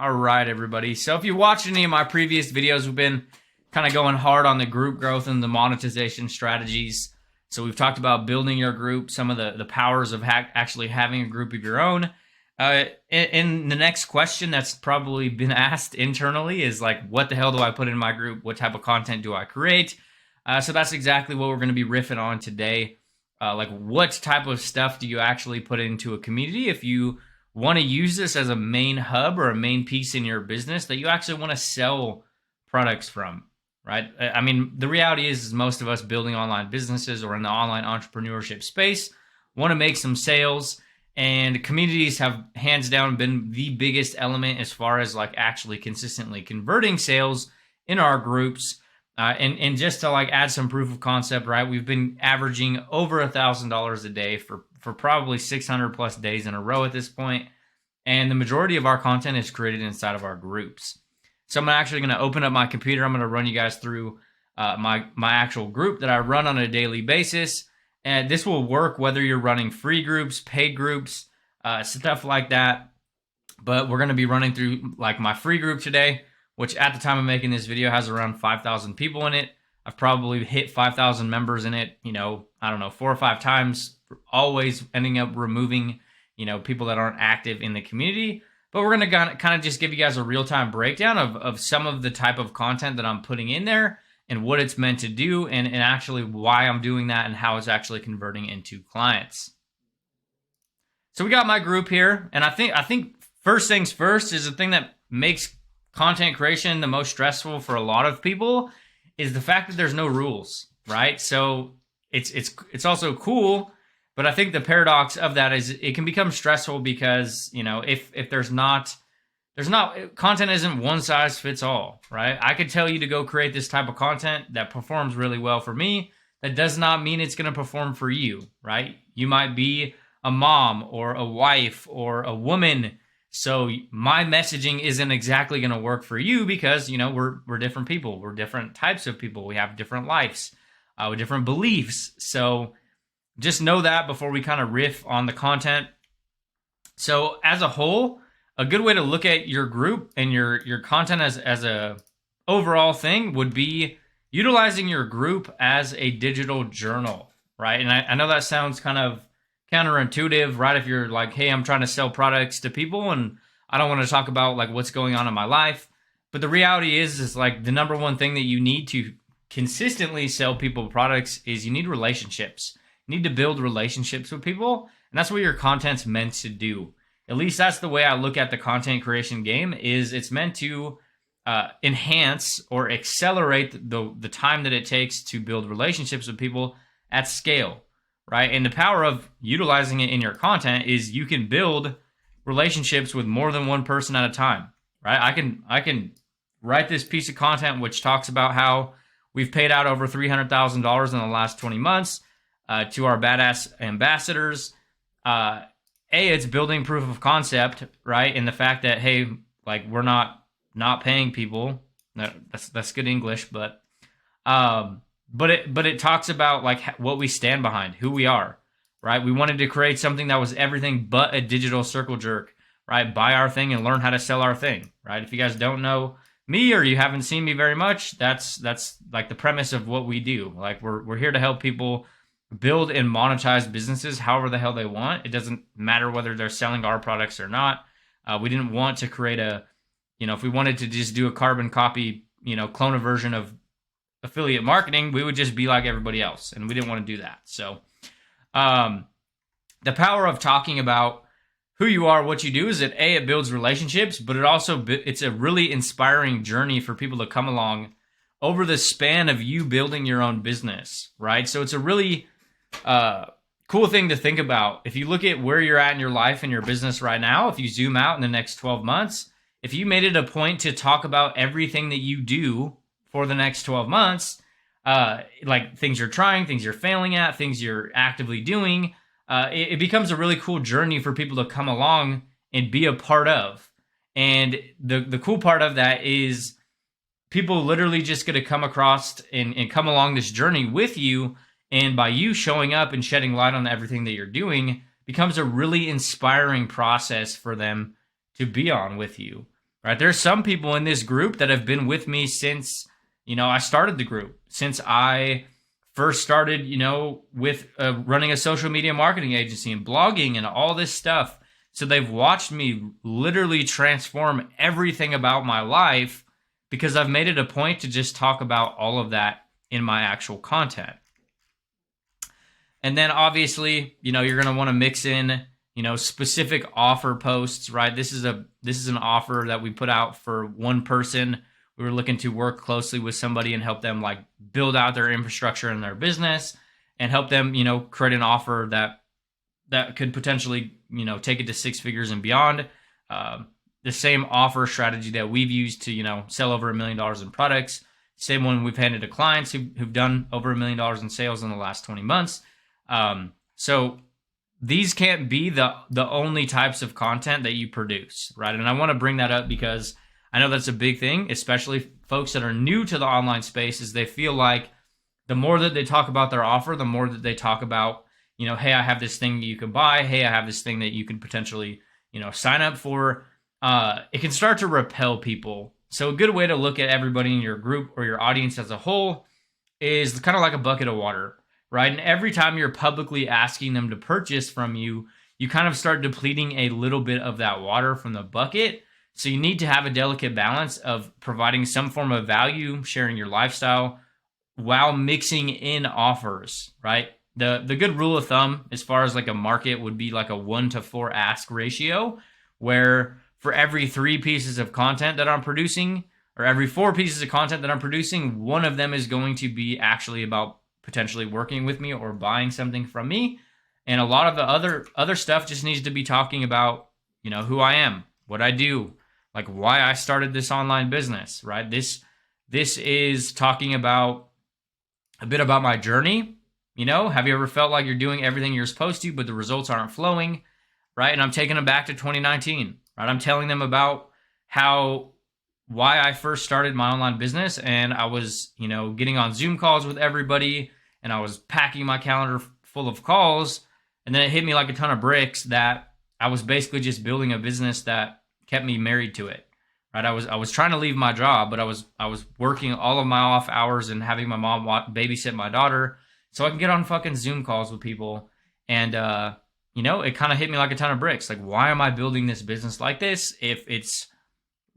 All right, everybody. So if you watched any of my previous videos, we've been kind of going hard on the group growth and the monetization strategies. So we've talked about building your group, some of the powers of actually having a group of your own. In the next question that's probably been asked internally is like, what the hell do I put in my group? What type of content do I create? So that's exactly what we're going to be riffing on today. Like, what type of stuff do you actually put into a community if you want to use this as a main hub or a main piece in your business that you actually want to sell products from, right? I mean, the reality is most of us building online businesses or in the online entrepreneurship space want to make some sales, and communities have hands down been the biggest element as far as like actually consistently converting sales in our groups. And just to like add some proof of concept, right? We've been averaging over $1,000 a day for probably 600 plus days in a row at this point. And the majority of our content is created inside of our groups. So I'm actually going to open up my computer. I'm going to run you guys through my actual group that I run on a daily basis. And this will work whether you're running free groups, paid groups, stuff like that. But we're going to be running through like my free group today, which at the time of making this video has around 5,000 people in it. I've probably hit 5,000 members in it, I don't know, 4 or 5 times, always ending up removing, people that aren't active in the community. But we're going to kind of just give you guys a real-time breakdown of some of the type of content that I'm putting in there and what it's meant to do and actually why I'm doing that and how it's actually converting into clients. So we got my group here, and I think first things first is the thing that makes content creation the most stressful for a lot of people is the fact that there's no rules, right? So it's also cool, but I think the paradox of that is it can become stressful because, if there's not content isn't one size fits all, right? I could tell you to go create this type of content that performs really well for me. That does not mean it's going to perform for you, right? You might be a mom or a wife or a woman. So my messaging isn't exactly going to work for you because, we're different people. We're different types of people. We have different lives, with different beliefs. So just know that before we kind of riff on the content. So as a whole, a good way to look at your group and your content as a overall thing would be utilizing your group as a digital journal, right? And I know that sounds kind of counterintuitive, right? If you're like, hey, I'm trying to sell products to people and I don't want to talk about like what's going on in my life. But the reality is like the number one thing that you need to consistently sell people products is you need relationships. You need to build relationships with people. And that's what your content's meant to do. At least that's the way I look at the content creation game, is it's meant to enhance or accelerate the time that it takes to build relationships with people at scale. Right? And the power of utilizing it in your content is you can build relationships with more than one person at a time, right? I can write this piece of content which talks about how we've paid out over $300,000 in the last 20 months to our badass ambassadors. It's building proof of concept, right? And the fact that, hey, like we're not paying people. That's good English, but it talks about like what we stand behind, who we are, right? We wanted to create something that was everything but a digital circle jerk, right? Buy our thing and learn how to sell our thing, right? If you guys don't know me or you haven't seen me very much, that's like the premise of what we do. Like we're here to help people build and monetize businesses however the hell they want. It doesn't matter whether they're selling our products or not. We didn't want to create if we wanted to just do a carbon copy, clone a version of affiliate marketing, we would just be like everybody else, and we didn't want to do that. So the power of talking about who you are, what you do, is that it builds relationships, but it's a really inspiring journey for people to come along over the span of you building your own business, right? So it's a really cool thing to think about. If you look at where you're at in your life and your business right now, if you zoom out in the next 12 months, if you made it a point to talk about everything that you do for the next 12 months, like things you're trying, things you're failing at, things you're actively doing, it becomes a really cool journey for people to come along and be a part of. And the cool part of that is people literally just going to come across and come along this journey with you. And by you showing up and shedding light on everything that you're doing becomes a really inspiring process for them to be on with you. right? There's some people in this group that have been with me since, I started the group, since I first started, with running a social media marketing agency and blogging and all this stuff. So they've watched me literally transform everything about my life because I've made it a point to just talk about all of that in my actual content. And then obviously, you're going to want to mix in, specific offer posts, right? This is an offer that we put out for one person. We were looking to work closely with somebody and help them like build out their infrastructure in their business and help them, create an offer that could potentially, take it to six figures and beyond. The same offer strategy that we've used to, sell over $1 million in products. Same one we've handed to clients who've done over $1 million in sales in the last 20 months. So these can't be the only types of content that you produce, right? And I want to bring that up because I know that's a big thing, especially folks that are new to the online space, is they feel like the more that they talk about their offer, the more that they talk about, hey, I have this thing that you can buy. Hey, I have this thing that you can potentially, sign up for. It can start to repel people. So a good way to look at everybody in your group or your audience as a whole is kind of like a bucket of water, right? And every time you're publicly asking them to purchase from you, you kind of start depleting a little bit of that water from the bucket. So you need to have a delicate balance of providing some form of value, sharing your lifestyle, while mixing in offers, right? The good rule of thumb as far as like a market would be like a 1-to-4 ask ratio, where for every 3 pieces of content that I'm producing, or every 4 pieces of content that I'm producing, one of them is going to be actually about potentially working with me or buying something from me. And a lot of the other stuff just needs to be talking about, who I am, what I do, like why I started this online business, right? This is talking about a bit about my journey. Have you ever felt like you're doing everything you're supposed to, but the results aren't flowing, right? And I'm taking them back to 2019, right? I'm telling them about why I first started my online business, and I was, getting on Zoom calls with everybody, and I was packing my calendar full of calls, and then it hit me like a ton of bricks that I was basically just building a business that kept me married to it, right? I was trying to leave my job, but I was working all of my off hours and having my mom babysit my daughter so I can get on fucking Zoom calls with people, and it kind of hit me like a ton of bricks. Like, why am I building this business like this if it's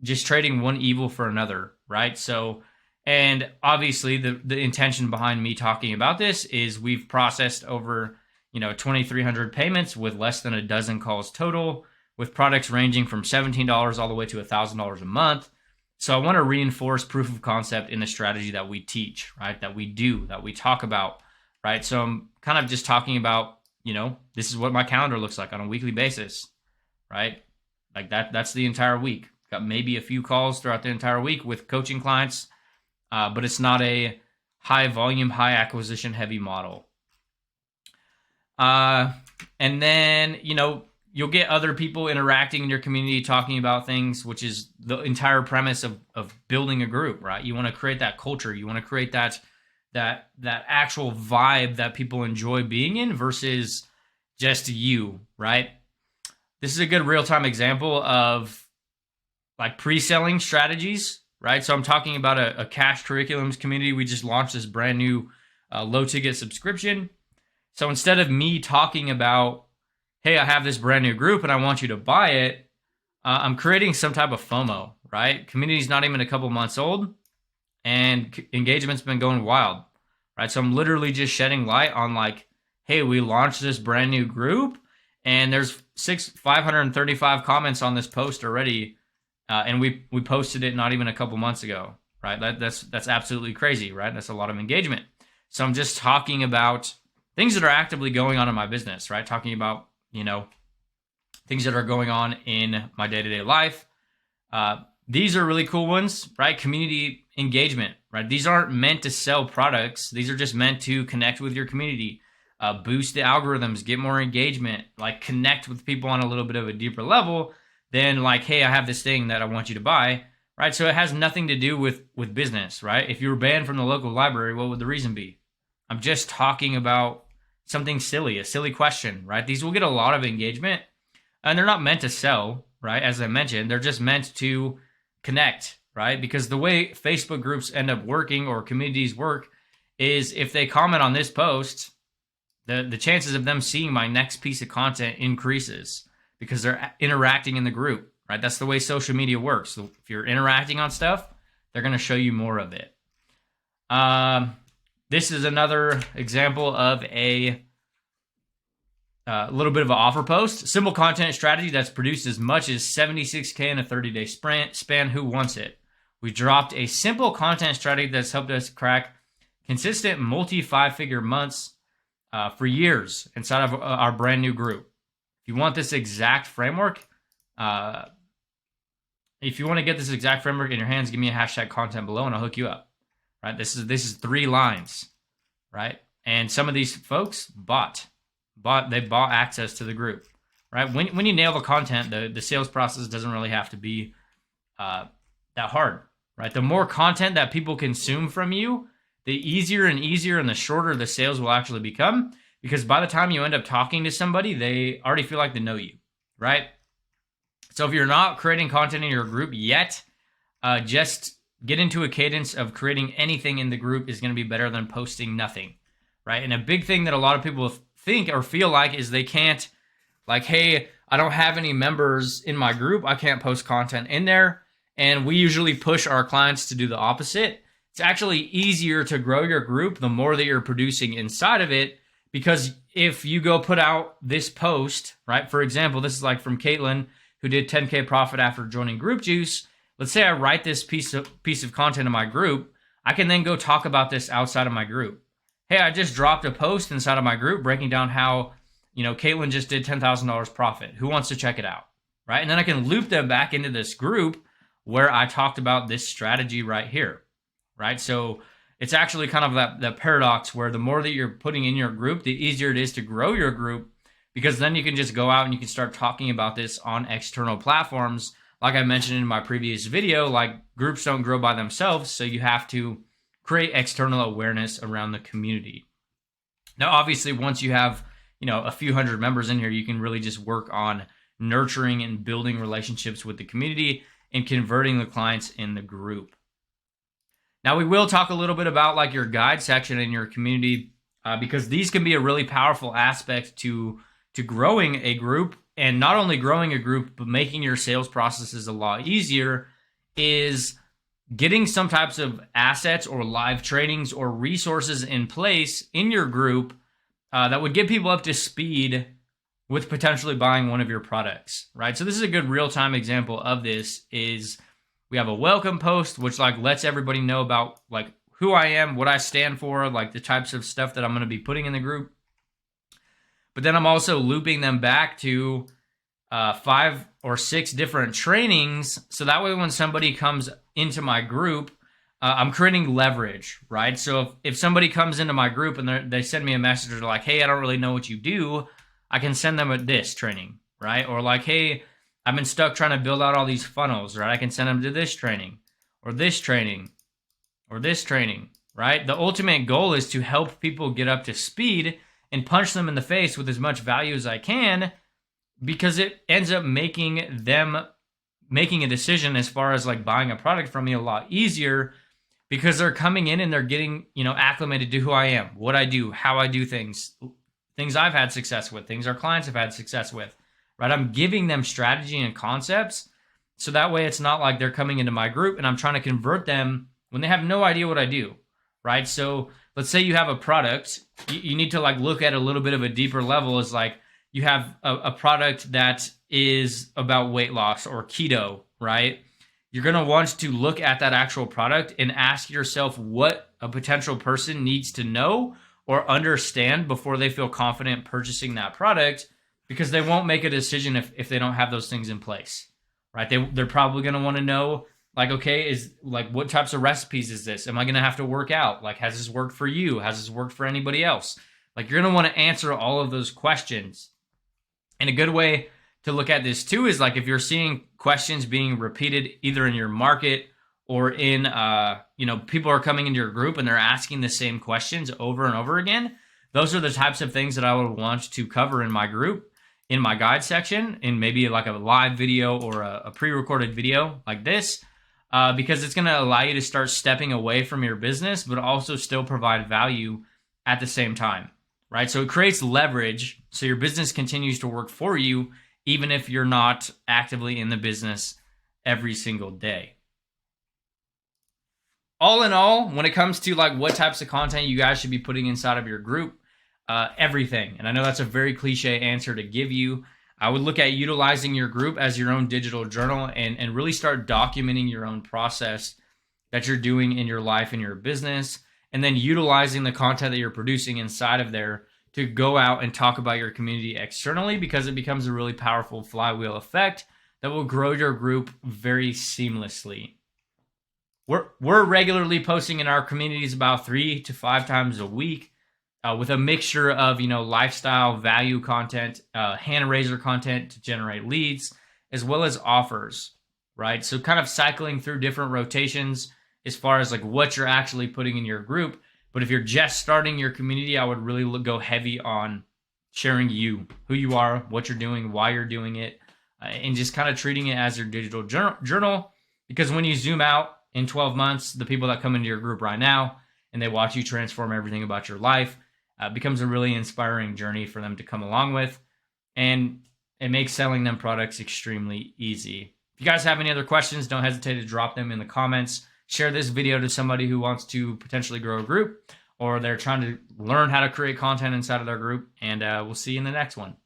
just trading one evil for another, right? So, and obviously the intention behind me talking about this is we've processed over, 2,300 payments with less than a dozen calls total, with products ranging from $17 all the way to $1,000 a month. So I want to reinforce proof of concept in the strategy that we teach, right? That we do, that we talk about, right? So I'm kind of just talking about, this is what my calendar looks like on a weekly basis, right? Like that's the entire week. Got maybe a few calls throughout the entire week with coaching clients, but it's not a high volume, high acquisition heavy model. And then, you'll get other people interacting in your community, talking about things, which is the entire premise of building a group, right? You want to create that culture. You want to create that actual vibe that people enjoy being in versus just you, right? This is a good real-time example of like pre-selling strategies, right? So I'm talking about a cash curriculums community. We just launched this brand new low-ticket subscription. So instead of me talking about, hey, I have this brand new group and I want you to buy it, I'm creating some type of FOMO, right? Community's not even a couple months old, and engagement's been going wild, right? So I'm literally just shedding light on like, hey, we launched this brand new group, and there's 535 comments on this post already, and we posted it not even a couple months ago, right? That's absolutely crazy, right? That's a lot of engagement. So I'm just talking about things that are actively going on in my business, right? Talking about, things that are going on in my day-to-day life. These are really cool ones, right? Community engagement, right? These aren't meant to sell products. These are just meant to connect with your community, boost the algorithms, get more engagement, like connect with people on a little bit of a deeper level than like, hey, I have this thing that I want you to buy, right? So it has nothing to do with business, right? If you were banned from the local library, what would the reason be? I'm just talking about something silly, a silly question, right? These will get a lot of engagement, and they're not meant to sell, right? As I mentioned, they're just meant to connect, right? Because the way Facebook groups end up working or communities work is if they comment on this post, the chances of them seeing my next piece of content increases because they're interacting in the group, right? That's the way social media works. So if you're interacting on stuff, they're going to show you more of it. This is another example of a little bit of an offer post. Simple content strategy that's produced as much as 76K in a 30-day span. Who wants it? We dropped a simple content strategy that's helped us crack consistent multi-5-figure months for years inside of our brand new group. If you want this exact framework, if you want to get this exact framework in your hands, give me a hashtag content below and I'll hook you up. Right? This is 3 lines, right? And some of these folks bought access to the group, right? When you nail the content, the sales process doesn't really have to be that hard, right? The more content that people consume from you, the easier and the shorter the sales will actually become, because by the time you end up talking to somebody, they already feel like they know you, right? So if you're not creating content in your group yet, just get into a cadence of creating anything in the group is going to be better than posting nothing, right? And a big thing that a lot of people think or feel like is they can't, like, hey, I don't have any members in my group, I can't post content in there. And we usually push our clients to do the opposite. It's actually easier to grow your group the more that you're producing inside of it, because if you go put out this post, right? For example, this is like from Caitlin, who did 10K profit after joining Group Juice. Let's say I write this piece of content in my group. I can then go talk about this outside of my group. Hey, I just dropped a post inside of my group breaking down how, Caitlin just did $10,000 profit. Who wants to check it out, right? And then I can loop them back into this group where I talked about this strategy right here, right? So it's actually kind of that paradox where the more that you're putting in your group, the easier it is to grow your group, because then you can just go out and you can start talking about this on external platforms. Like I mentioned in my previous video, like, groups don't grow by themselves, so you have to create external awareness around the community. Now, obviously, once you have, a few hundred members in here, you can really just work on nurturing and building relationships with the community and converting the clients in the group. Now, we will talk a little bit about like your guide section in your community, because these can be a really powerful aspect to growing a group. And not only growing a group, but making your sales processes a lot easier, is getting some types of assets or live trainings or resources in place in your group that would get people up to speed with potentially buying one of your products, right? So this is a good real-time example of this. Is we have a welcome post, which like lets everybody know about like who I am, what I stand for, like the types of stuff that I'm going to be putting in the group. But then I'm also looping them back to 5 or 6 different trainings. So that way when somebody comes into my group, I'm creating leverage, right? So if somebody comes into my group and they send me a message, they're like, hey, I don't really know what you do, I can send them this training, right? Or like, hey, I've been stuck trying to build out all these funnels, right? I can send them to this training or this training or this training, right? The ultimate goal is to help people get up to speed and punch them in the face with as much value as I can, because it ends up making them making a decision as far as like buying a product from me a lot easier, because they're coming in and they're getting, acclimated to who I am, what I do, how I do things I've had success with, things our clients have had success with, right? I'm giving them strategy and concepts. So that way it's not like they're coming into my group and I'm trying to convert them when they have no idea what I do, right? So let's say you have a product, you need to like look at a little bit of a deeper level. Is like you have a product that is about weight loss or keto, right? You're going to want to look at that actual product and ask yourself what a potential person needs to know or understand before they feel confident purchasing that product, because they won't make a decision if they don't have those things in place, right? They're probably going to want to know, like, okay, is like, what types of recipes is this? Am I going to have to work out? Like, has this worked for you? Has this worked for anybody else? Like, you're going to want to answer all of those questions. And a good way to look at this too is like if you're seeing questions being repeated either in your market or in, people are coming into your group and they're asking the same questions over and over again. Those are the types of things that I would want to cover in my group, in my guide section, in maybe like a live video or a pre-recorded video like this. because it's going to allow you to start stepping away from your business, but also still provide value at the same time, right? So it creates leverage so your business continues to work for you, even if you're not actively in the business every single day. All in all, when it comes to like what types of content you guys should be putting inside of your group, everything. And I know that's a very cliche answer to give you. I would look at utilizing your group as your own digital journal and really start documenting your own process that you're doing in your life and your business, and then utilizing the content that you're producing inside of there to go out and talk about your community externally, because it becomes a really powerful flywheel effect that will grow your group very seamlessly. We're regularly posting in our communities about 3 to 5 times a week, with a mixture of lifestyle value content, hand raiser content to generate leads, as well as offers, right? So kind of cycling through different rotations as far as like what you're actually putting in your group. But if you're just starting your community, I would really go heavy on sharing you, who you are, what you're doing, why you're doing it, and just kind of treating it as your digital journal. Because when you zoom out in 12 months, the people that come into your group right now and they watch you transform everything about your life, becomes a really inspiring journey for them to come along with, and it makes selling them products extremely easy. If you guys have any other questions, don't hesitate to drop them in the comments. Share this video to somebody who wants to potentially grow a group, or they're trying to learn how to create content inside of their group, and we'll see you in the next one.